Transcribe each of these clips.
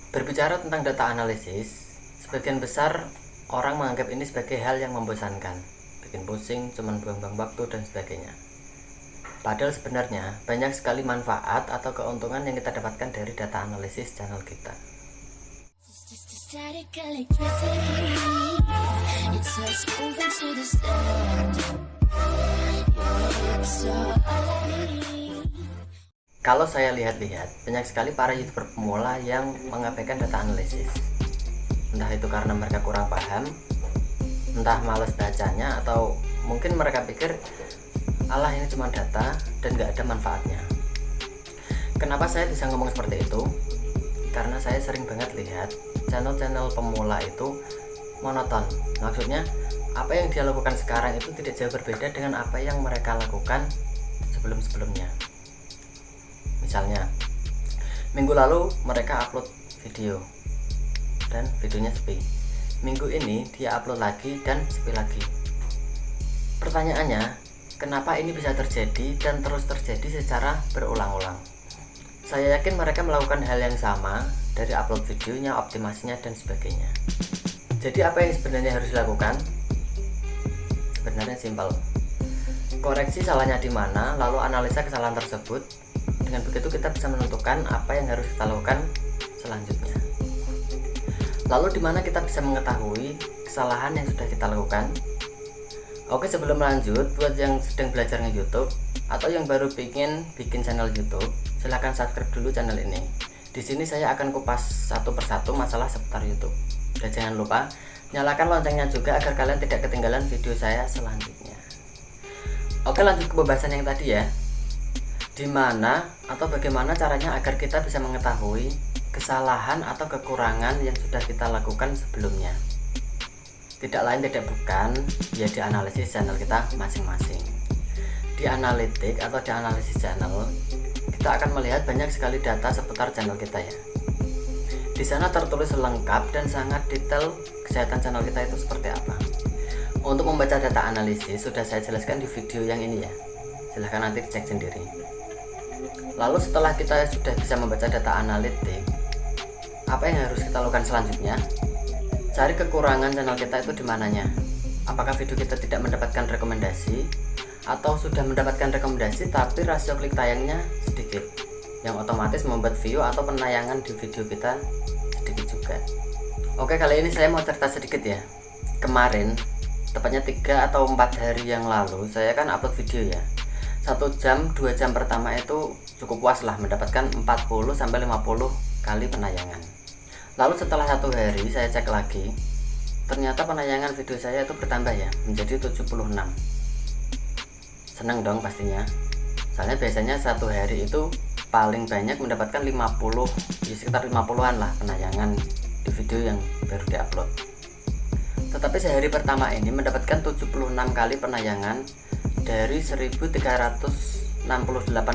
Berbicara tentang data analisis, sebagian besar orang menganggap ini sebagai hal yang membosankan, bikin pusing, cuman buang-buang waktu dan sebagainya. Padahal sebenarnya banyak sekali manfaat atau keuntungan yang kita dapatkan dari data analisis channel kita. Kalau saya lihat-lihat, banyak sekali para YouTuber pemula yang mengabaikan data analisis. Entah itu karena mereka kurang paham, entah males bacanya, atau mungkin mereka pikir alah ini cuma data dan gak ada manfaatnya. Kenapa saya bisa ngomong seperti itu? Karena saya sering banget lihat channel-channel pemula itu monoton. Maksudnya apa yang dia lakukan sekarang itu tidak jauh berbeda dengan apa yang mereka lakukan sebelum-sebelumnya. Misalnya minggu lalu mereka upload video dan videonya sepi. Minggu ini dia upload lagi dan sepi lagi. Pertanyaannya, kenapa ini bisa terjadi dan terus terjadi secara berulang-ulang? Saya yakin mereka melakukan hal yang sama, dari upload videonya, optimasinya, dan sebagainya. Jadi apa yang sebenarnya harus dilakukan? Sebenarnya simpel. Koreksi salahnya di mana, lalu analisa kesalahan tersebut. Dengan begitu kita bisa menentukan apa yang harus kita lakukan selanjutnya. Lalu di mana kita bisa mengetahui kesalahan yang sudah kita lakukan? Oke, sebelum lanjut, buat yang sedang belajar nge-YouTube atau yang baru bikin channel YouTube, silahkan subscribe dulu channel ini. Di sini saya akan kupas satu persatu masalah seputar YouTube. Dan jangan lupa nyalakan loncengnya juga agar kalian tidak ketinggalan video saya selanjutnya. Oke, lanjut ke pembahasan yang tadi ya. Di mana atau bagaimana caranya agar kita bisa mengetahui kesalahan atau kekurangan yang sudah kita lakukan sebelumnya. Tidak lain tidak bukan, ya di analisis channel kita masing-masing. Di analitik atau di analisis channel, kita akan melihat banyak sekali data seputar channel kita ya. Di sana tertulis lengkap dan sangat detail kesehatan channel kita itu seperti apa. Untuk membaca data analisis sudah saya jelaskan di video yang ini ya. Silahkan nanti cek sendiri. Lalu setelah kita sudah bisa membaca data analitik, apa yang harus kita lakukan selanjutnya? Cari kekurangan channel kita itu di mananya. Apakah video kita tidak mendapatkan rekomendasi, atau sudah mendapatkan rekomendasi tapi rasio klik tayangnya sedikit, yang otomatis membuat view atau penayangan di video kita sedikit juga. Oke, kali ini saya mau cerita sedikit ya. Kemarin, tepatnya 3 atau 4 hari yang lalu, saya kan upload video ya. 1 jam, 2 jam pertama itu cukup puas lah, mendapatkan 40-50 kali penayangan. Lalu setelah 1 hari saya cek lagi, ternyata penayangan video saya itu bertambah ya, menjadi 76. Senang dong pastinya, soalnya biasanya 1 hari itu paling banyak mendapatkan 50, ya sekitar 50-an lah penayangan di video yang baru diupload. Tetapi sehari pertama ini mendapatkan 76 kali penayangan dari 1368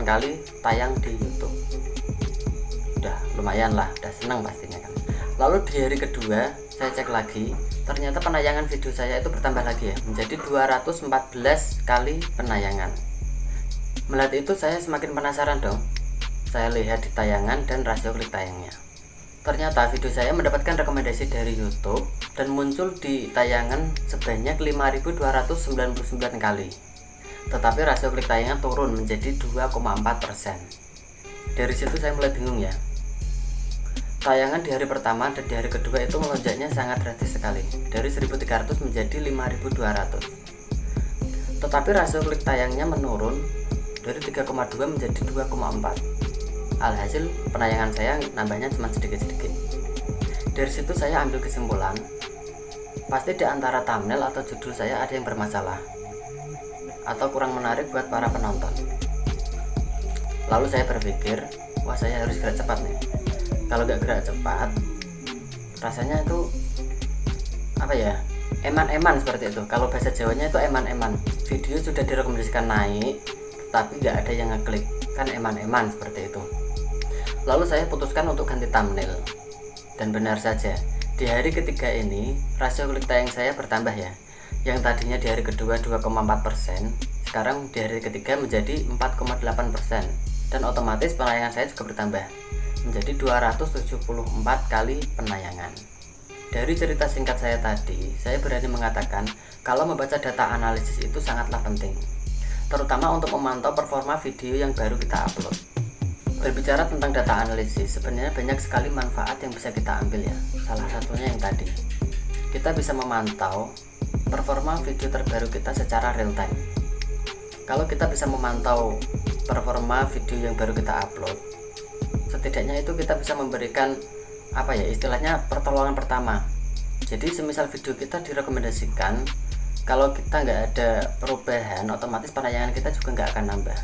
kali tayang di YouTube. Udah lumayan lah, udah senang pastinya kan. Lalu di hari kedua saya cek lagi, ternyata penayangan video saya itu bertambah lagi ya, menjadi 214 kali penayangan. Melihat itu saya semakin penasaran dong. Saya lihat di tayangan dan rasio klik tayangnya. Ternyata video saya mendapatkan rekomendasi dari YouTube dan muncul di tayangan sebanyak 5299 kali. Tetapi rasio klik tayangnya turun menjadi 2,4%. Dari situ saya mulai bingung ya. Tayangan di hari pertama dan di hari kedua itu melonjaknya sangat drastis sekali, dari 1300 menjadi 5200. Tetapi rasio klik tayangnya menurun dari 3,2 menjadi 2,4. Alhasil penayangan saya nambahnya cuma sedikit-sedikit. Dari situ saya ambil kesimpulan, pasti di antara thumbnail atau judul saya ada yang bermasalah atau kurang menarik buat para penonton. Lalu saya berpikir, wah saya harus gerak cepat nih. Kalau nggak gerak cepat, rasanya itu apa ya, eman-eman seperti itu. Kalau bahasa Jawanya itu eman-eman. Video sudah direkomendasikan naik, tapi nggak ada yang ngeklik, kan eman-eman seperti itu. Lalu saya putuskan untuk ganti thumbnail. Dan benar saja, di hari ketiga ini rasio klik tayang saya bertambah ya. Yang tadinya di hari kedua 2,4%, sekarang di hari ketiga menjadi 4,8%, dan otomatis penayangan saya juga bertambah menjadi 274 kali penayangan. Dari cerita singkat saya tadi, saya berani mengatakan kalau membaca data analisis itu sangatlah penting, terutama untuk memantau performa video yang baru kita upload. Berbicara tentang data analisis, sebenarnya banyak sekali manfaat yang bisa kita ambil ya. Salah satunya yang tadi, kita bisa memantau performa video terbaru kita secara real time. Kalau kita bisa memantau performa video yang baru kita upload, setidaknya itu kita bisa memberikan istilahnya pertolongan pertama. Jadi semisal video kita direkomendasikan, kalau kita nggak ada perubahan, otomatis penayangan kita juga nggak akan nambah.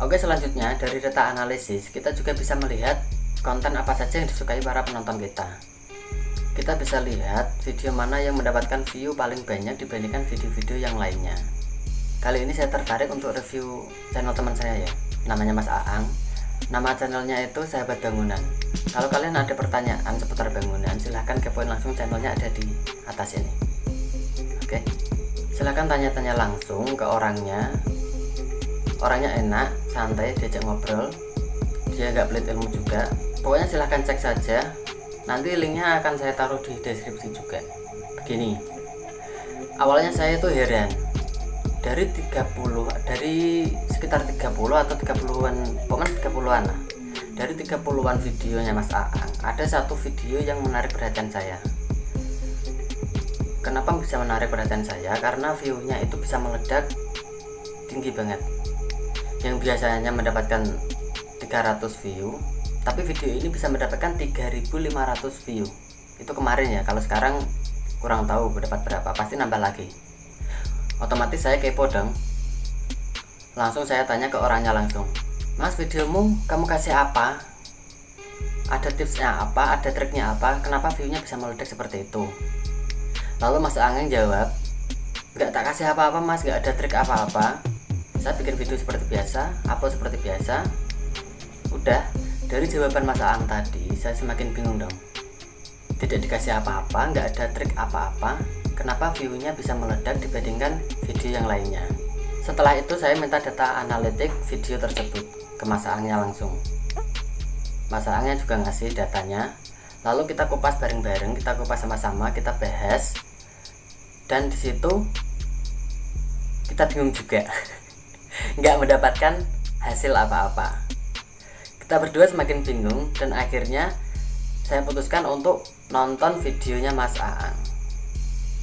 Oke, selanjutnya dari data analisis kita juga bisa melihat konten apa saja yang disukai para penonton kita. Kita bisa lihat video mana yang mendapatkan view paling banyak dibandingkan video-video yang lainnya. Kali ini saya tertarik untuk review channel teman saya ya, namanya Mas Aang. Nama channelnya itu Sahabat Bangunan. Kalau kalian ada pertanyaan seputar bangunan, silahkan kepoin langsung, channelnya ada di atas ini. Oke, silahkan tanya-tanya langsung ke orangnya. Orangnya enak, santai, diajak ngobrol, dia nggak pelit ilmu juga. Pokoknya silahkan cek saja, nanti linknya akan saya taruh di deskripsi juga. Begini, awalnya saya itu heran, dari sekitar 30 atau 30-an, pokoknya 30-an lah, dari 30-an videonya Mas Aang, ada satu video yang menarik perhatian saya. Kenapa bisa menarik perhatian saya? Karena view-nya itu bisa meledak tinggi banget. Yang biasanya mendapatkan 300 view, tapi video ini bisa mendapatkan 3.500 view. Itu kemarin ya, kalau sekarang kurang tahu berdapat berapa, pasti nambah lagi. Otomatis saya kepo dong. Langsung saya tanya ke orangnya langsung, Mas, videomu kamu kasih apa? Ada tipsnya apa? Ada triknya apa? Kenapa viewnya bisa meledak seperti itu? Lalu Mas Aang jawab, nggak tak kasih apa-apa Mas, nggak ada trik apa-apa. Saya bikin video seperti biasa, upload seperti biasa. Udah, dari jawaban Mas Aang tadi, saya semakin bingung dong. Tidak dikasih apa-apa, nggak ada trik apa-apa. Kenapa view-nya bisa meledak dibandingkan video yang lainnya? Setelah itu saya minta data analitik video tersebut ke Mas Aangnya langsung. Mas Aangnya juga ngasih datanya. Lalu kita kupas bareng-bareng, kita kupas sama-sama, kita bahas. Dan disitu kita bingung juga. Nggak mendapatkan hasil apa-apa. Kita berdua semakin bingung dan akhirnya saya putuskan untuk nonton videonya Mas Aang.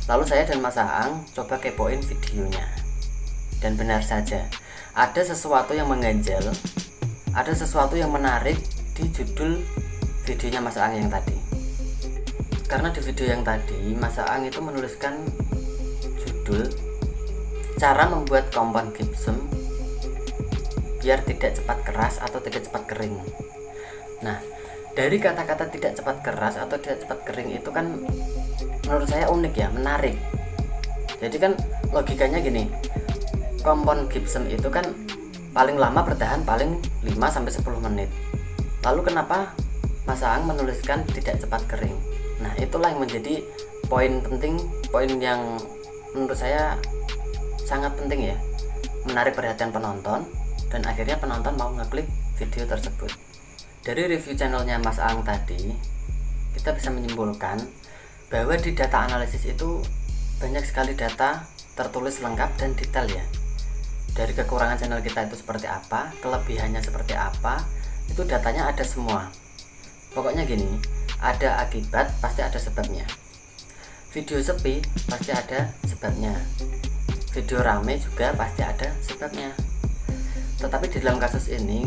Lalu saya dan Mas Aang coba kepoin videonya, dan benar saja ada sesuatu yang mengganjal, ada sesuatu yang menarik di judul videonya Mas Aang yang tadi. Karena di video yang tadi Mas Aang itu menuliskan judul cara membuat kompon gypsum biar tidak cepat keras atau tidak cepat kering. Nah, dari kata-kata tidak cepat keras atau tidak cepat kering itu kan menurut saya unik ya, menarik. Jadi kan logikanya gini, kompon gypsum itu kan paling lama bertahan paling 5-10 menit. Lalu kenapa Mas Aang menuliskan tidak cepat kering? Nah, itulah yang menjadi poin penting, poin yang menurut saya sangat penting ya, menarik perhatian penonton, dan akhirnya penonton mau ngeklik video tersebut. Dari review channelnya Mas Aang tadi, kita bisa menyimpulkan bahwa di data analisis itu banyak sekali data tertulis lengkap dan detail ya. Dari kekurangan channel kita itu seperti apa, kelebihannya seperti apa, itu datanya ada semua. Pokoknya gini, ada akibat pasti ada sebabnya. Video sepi pasti ada sebabnya. Video rame juga pasti ada sebabnya. Tetapi di dalam kasus ini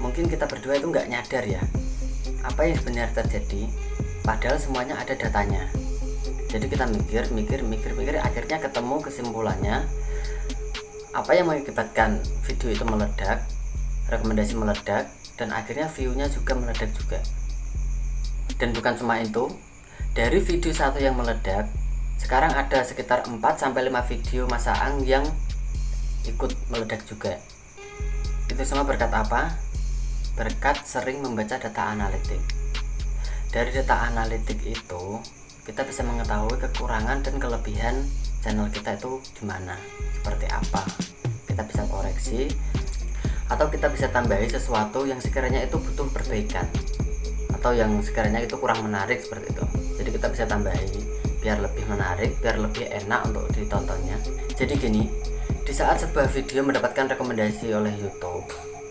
mungkin kita berdua itu nggak nyadar ya apa yang sebenarnya terjadi, padahal semuanya ada datanya. Jadi kita mikir, akhirnya ketemu kesimpulannya apa yang mengakibatkan video itu meledak, rekomendasi meledak, dan akhirnya view-nya juga meledak juga. Dan bukan cuma itu, dari video satu yang meledak, sekarang ada sekitar 4-5 video Mas Aang yang ikut meledak juga. Itu semua berkat apa? Berkat sering membaca data analitik. Dari data analitik itu kita bisa mengetahui kekurangan dan kelebihan channel kita itu di mana, seperti apa. Kita bisa koreksi atau kita bisa tambahi sesuatu yang sekiranya itu butuh perbaikan. atau yang sekiranya itu kurang menarik seperti itu. Jadi kita bisa tambahi biar lebih menarik, biar lebih enak untuk ditontonnya. Jadi gini, di saat sebuah video mendapatkan rekomendasi oleh YouTube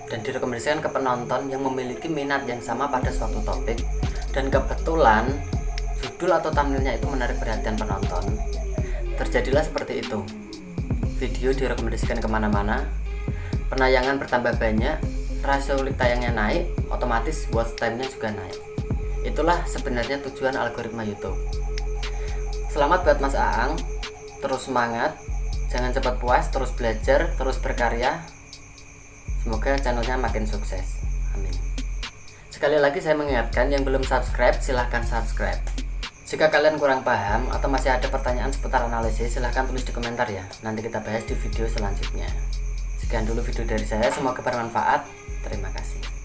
dan direkomendasikan ke penonton yang memiliki minat yang sama pada suatu topik, dan kebetulan judul atau thumbnailnya itu menarik perhatian penonton, terjadilah seperti itu. Video direkomendasikan kemana-mana, penayangan bertambah banyak, rasio klik tayangnya naik, otomatis watch time-nya juga naik. Itulah sebenarnya tujuan algoritma YouTube. Selamat buat Mas Aang, terus semangat, jangan cepat puas, terus belajar, terus berkarya. Semoga channelnya makin sukses. Amin. Sekali lagi saya mengingatkan, yang belum subscribe silahkan subscribe. Jika kalian kurang paham atau masih ada pertanyaan seputar analisis, silahkan tulis di komentar ya. Nanti kita bahas di video selanjutnya. Sekian dulu video dari saya, semoga bermanfaat. Terima kasih.